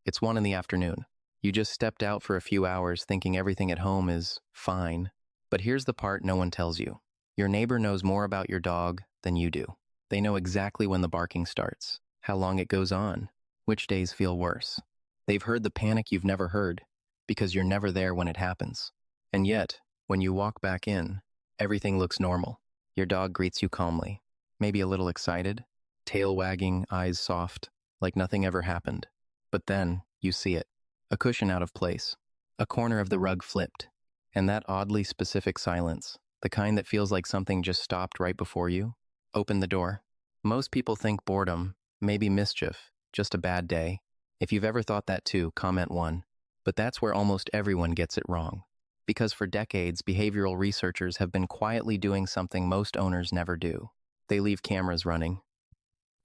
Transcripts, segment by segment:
It's 1 in the afternoon. You just stepped out for a few hours thinking everything at home is fine. But here's the part no one tells you. Your neighbor knows more about your dog than you do. They know exactly when the barking starts, how long it goes on, which days feel worse. They've heard the panic you've never heard, because you're never there when it happens. And yet, when you walk back in, everything looks normal. Your dog greets you calmly, maybe a little excited, tail wagging, eyes soft, like nothing ever happened. But then, you see it. A cushion out of place, a corner of the rug flipped, and that oddly specific silence, the kind that feels like something just stopped right before you, opened the door. Most people think boredom, maybe mischief, just a bad day. If you've ever thought that too, comment 1. But that's where almost everyone gets it wrong. Because for decades, behavioral researchers have been quietly doing something most owners never do. They leave cameras running,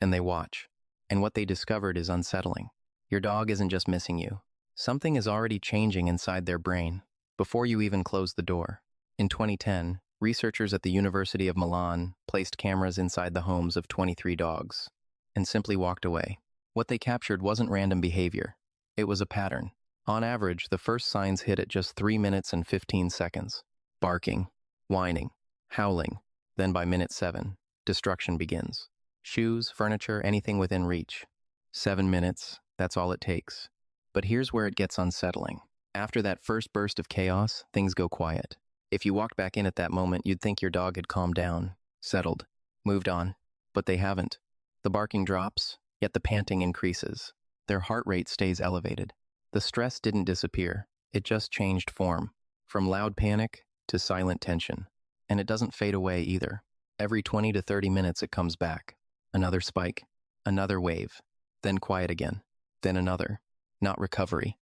and they watch. And what they discovered is unsettling. Your dog isn't just missing you. Something is already changing inside their brain, before you even close the door. In 2010, researchers at the University of Milan placed cameras inside the homes of 23 dogs, and simply walked away. What they captured wasn't random behavior. It was a pattern. On average, the first signs hit at just 3 minutes and 15 seconds. Barking, whining, howling. Then by minute 7, destruction begins. Shoes, furniture, anything within reach. 7 minutes, that's all it takes. But here's where it gets unsettling. After that first burst of chaos, things go quiet. If you walked back in at that moment, you'd think your dog had calmed down, settled, moved on. But they haven't. The barking drops, yet the panting increases. Their heart rate stays elevated. The stress didn't disappear. It just changed form, from loud panic to silent tension. And it doesn't fade away either. Every 20 to 30 minutes it comes back. Another spike, another wave, then quiet again, then another. Not recovery,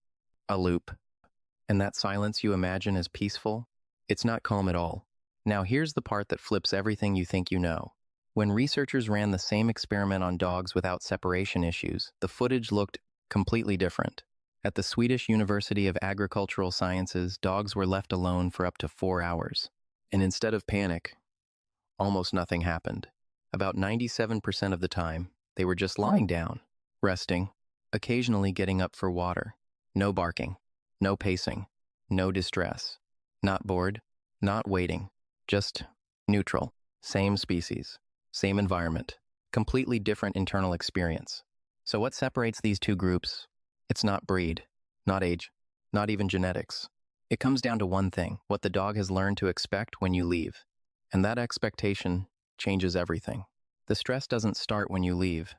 a loop. And that silence you imagine as peaceful, it's not calm at all. Now here's the part that flips everything you think you know. When researchers ran the same experiment on dogs without separation issues, the footage looked completely different. At the Swedish University of Agricultural Sciences, dogs were left alone for up to 4 hours. And instead of panic, almost nothing happened. About 97% of the time, they were just lying down, resting, occasionally getting up for water. No barking, no pacing, no distress. Not bored, not waiting, just neutral. Same species, same environment, completely different internal experience. So what separates these two groups? It's not breed, not age, not even genetics. It comes down to one thing, what the dog has learned to expect when you leave. And that expectation changes everything. The stress doesn't start when you leave.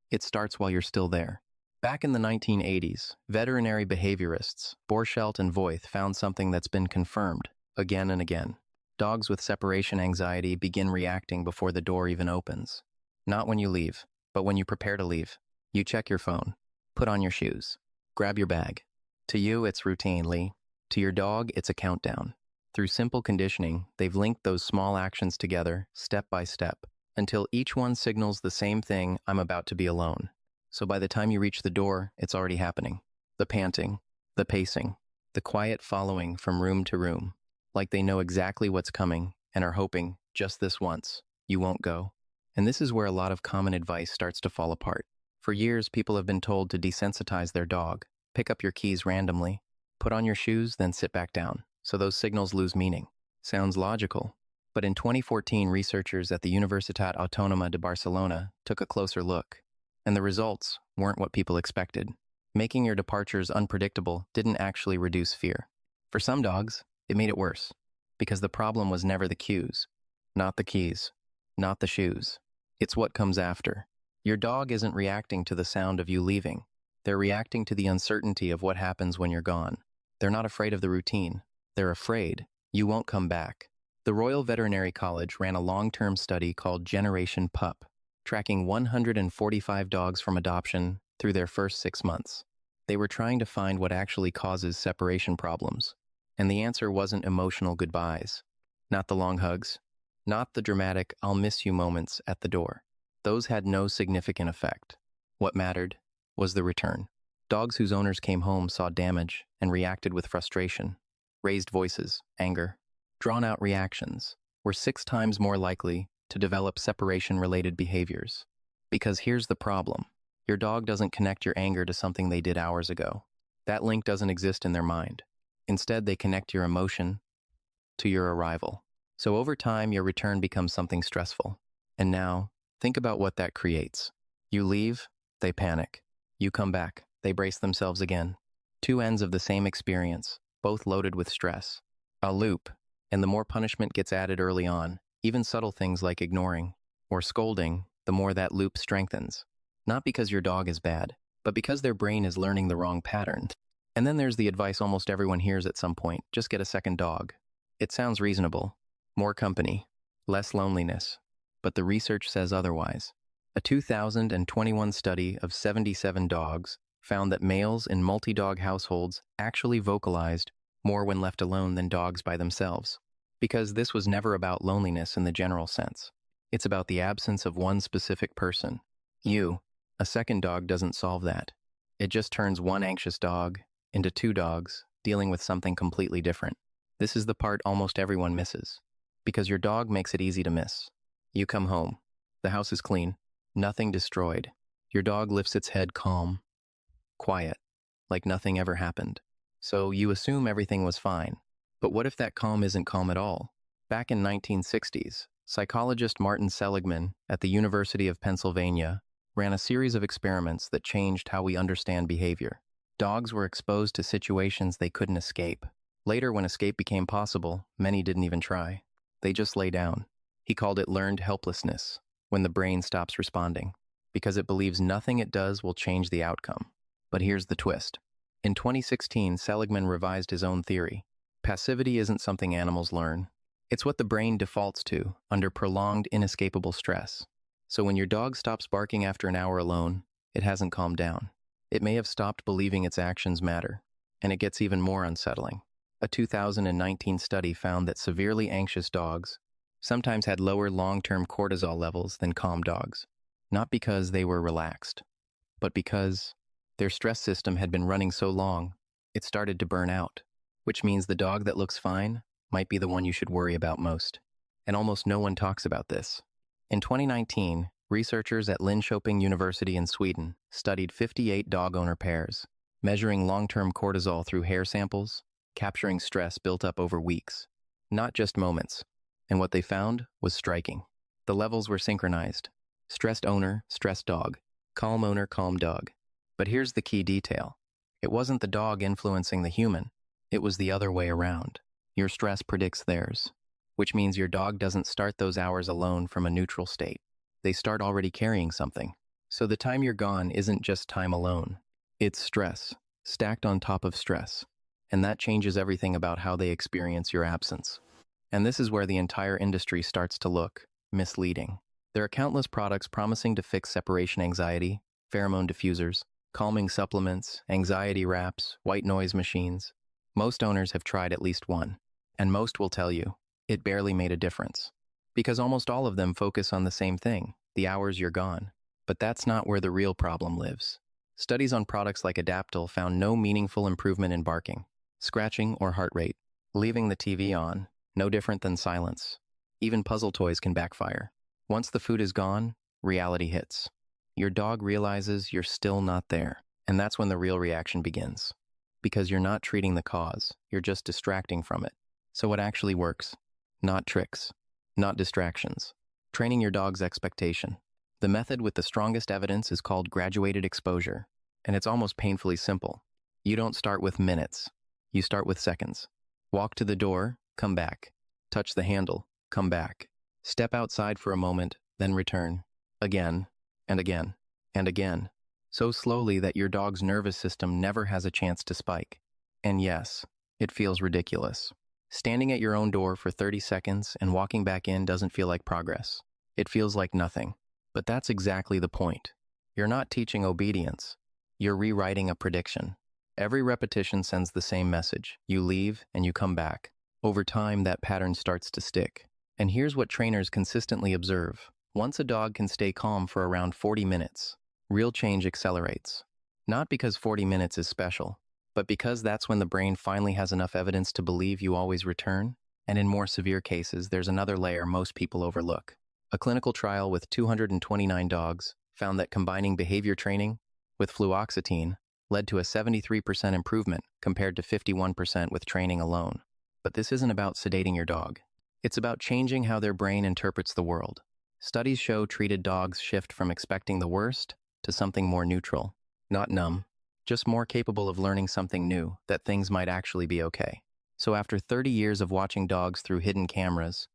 It starts while you're still there. Back in the 1980s, veterinary behaviorists Borchelt and Voith found something that's been confirmed again and again. Dogs with separation anxiety begin reacting before the door even opens. Not when you leave, but when you prepare to leave. You check your phone, put on your shoes, grab your bag. To you, it's routine, Lee. To your dog, it's a countdown. Through simple conditioning, they've linked those small actions together, step by step, until each one signals the same thing: I'm about to be alone. So by the time you reach the door, it's already happening. The panting, the pacing, the quiet following from room to room. Like they know exactly what's coming and are hoping, just this once, you won't go. And this is where a lot of common advice starts to fall apart. For years, people have been told to desensitize their dog, pick up your keys randomly, put on your shoes, then sit back down, so those signals lose meaning. Sounds logical. But in 2014, researchers at the Universitat Autònoma de Barcelona took a closer look. And the results weren't what people expected. Making your departures unpredictable didn't actually reduce fear. For some dogs, it made it worse, because the problem was never the cues, not the keys, not the shoes. It's what comes after. Your dog isn't reacting to the sound of you leaving. They're reacting to the uncertainty of what happens when you're gone. They're not afraid of the routine. They're afraid you won't come back. The Royal Veterinary College ran a long-term study called Generation Pup, tracking 145 dogs from adoption through their first 6 months. They were trying to find what actually causes separation problems. And the answer wasn't emotional goodbyes, not the long hugs, not the dramatic "I'll miss you" moments at the door. Those had no significant effect. What mattered was the return. Dogs whose owners came home saw damage and reacted with frustration. Raised voices, anger, drawn-out reactions were 6 times more likely to develop separation-related behaviors. Because here's the problem. Your dog doesn't connect your anger to something they did hours ago. That link doesn't exist in their mind. Instead, they connect your emotion to your arrival. So over time, your return becomes something stressful. And now, think about what that creates. You leave, they panic. You come back, they brace themselves again. Two ends of the same experience, both loaded with stress. A loop, and the more punishment gets added early on, even subtle things like ignoring or scolding, the more that loop strengthens. Not because your dog is bad, but because their brain is learning the wrong pattern. And then there's the advice almost everyone hears at some point: just get a second dog. It sounds reasonable. More company, less loneliness. But the research says otherwise. A 2021 study of 77 dogs found that males in multi-dog households actually vocalized more when left alone than dogs by themselves. Because this was never about loneliness in the general sense. It's about the absence of one specific person. You. A second dog doesn't solve that. It just turns one anxious dog into two dogs dealing with something completely different. This is the part almost everyone misses. Because your dog makes it easy to miss. You come home. The house is clean. Nothing destroyed. Your dog lifts its head calm, quiet, like nothing ever happened. So you assume everything was fine. But what if that calm isn't calm at all? Back in 1960s, psychologist Martin Seligman at the University of Pennsylvania ran a series of experiments that changed how we understand behavior. Dogs were exposed to situations they couldn't escape. Later, when escape became possible, many didn't even try. They just lay down. He called it learned helplessness, when the brain stops responding, because it believes nothing it does will change the outcome. But here's the twist. In 2016, Seligman revised his own theory. Passivity isn't something animals learn. It's what the brain defaults to under prolonged, inescapable stress. So when your dog stops barking after an hour alone, it hasn't calmed down. It may have stopped believing its actions matter, and it gets even more unsettling. A 2019 study found that severely anxious dogs sometimes had lower long-term cortisol levels than calm dogs, not because they were relaxed, but because their stress system had been running so long, it started to burn out, which means the dog that looks fine might be the one you should worry about most. And almost no one talks about this. In 2019, researchers at Linköping University in Sweden studied 58 dog owner pairs, measuring long-term cortisol through hair samples, capturing stress built up over weeks, not just moments. And what they found was striking. The levels were synchronized. Stressed owner, stressed dog. Calm owner, calm dog. But here's the key detail. It wasn't the dog influencing the human. It was the other way around. Your stress predicts theirs, which means your dog doesn't start those hours alone from a neutral state. They start already carrying something. So the time you're gone isn't just time alone. It's stress, stacked on top of stress. And that changes everything about how they experience your absence. And this is where the entire industry starts to look misleading. There are countless products promising to fix separation anxiety, pheromone diffusers, calming supplements, anxiety wraps, white noise machines. Most owners have tried at least one, and most will tell you it barely made a difference. Because almost all of them focus on the same thing, the hours you're gone. But that's not where the real problem lives. Studies on products like Adaptil found no meaningful improvement in barking, scratching, or heart rate. Leaving the TV on, no different than silence. Even puzzle toys can backfire. Once the food is gone, reality hits. Your dog realizes you're still not there, and that's when the real reaction begins. Because you're not treating the cause, you're just distracting from it. So what actually works? Not tricks, not distractions. Training your dog's expectation. The method with the strongest evidence is called graduated exposure, and it's almost painfully simple. You don't start with minutes. You start with seconds. Walk to the door, come back. Touch the handle, come back. Step outside for a moment, then return. Again, and again, and again. So slowly that your dog's nervous system never has a chance to spike. And yes, it feels ridiculous. Standing at your own door for 30 seconds and walking back in doesn't feel like progress. It feels like nothing. But that's exactly the point. You're not teaching obedience. You're rewriting a prediction. Every repetition sends the same message. You leave and you come back. Over time, that pattern starts to stick. And here's what trainers consistently observe. Once a dog can stay calm for around 40 minutes, real change accelerates. Not because 40 minutes is special, but because that's when the brain finally has enough evidence to believe you always return. And in more severe cases, there's another layer most people overlook. A clinical trial with 229 dogs found that combining behavior training with fluoxetine led to a 73% improvement compared to 51% with training alone. But this isn't about sedating your dog. It's about changing how their brain interprets the world. Studies show treated dogs shift from expecting the worst to something more neutral, not numb, just more capable of learning something new, that things might actually be okay. So after 30 years of watching dogs through hidden cameras,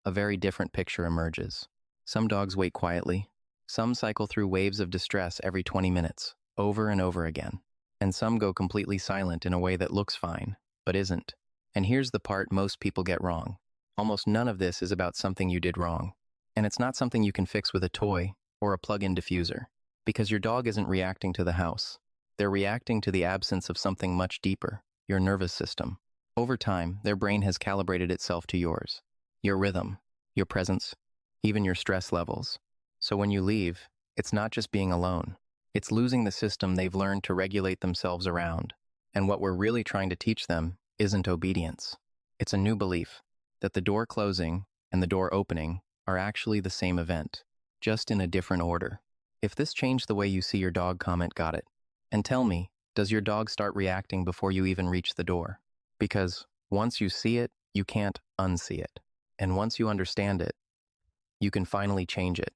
a very different picture emerges. Some dogs wait quietly. Some cycle through waves of distress every 20 minutes, over and over again. And some go completely silent in a way that looks fine, but isn't. And here's the part most people get wrong. Almost none of this is about something you did wrong. And it's not something you can fix with a toy or a plug-in diffuser, because your dog isn't reacting to the house. They're reacting to the absence of something much deeper, your nervous system. Over time, their brain has calibrated itself to yours, your rhythm, your presence, even your stress levels. So when you leave, it's not just being alone. It's losing the system they've learned to regulate themselves around. And what we're really trying to teach them isn't obedience. It's a new belief that the door closing and the door opening are actually the same event, just in a different order. If this changed the way you see your dog, comment "got it." And tell me, does your dog start reacting before you even reach the door? Because once you see it, you can't unsee it. And once you understand it, you can finally change it.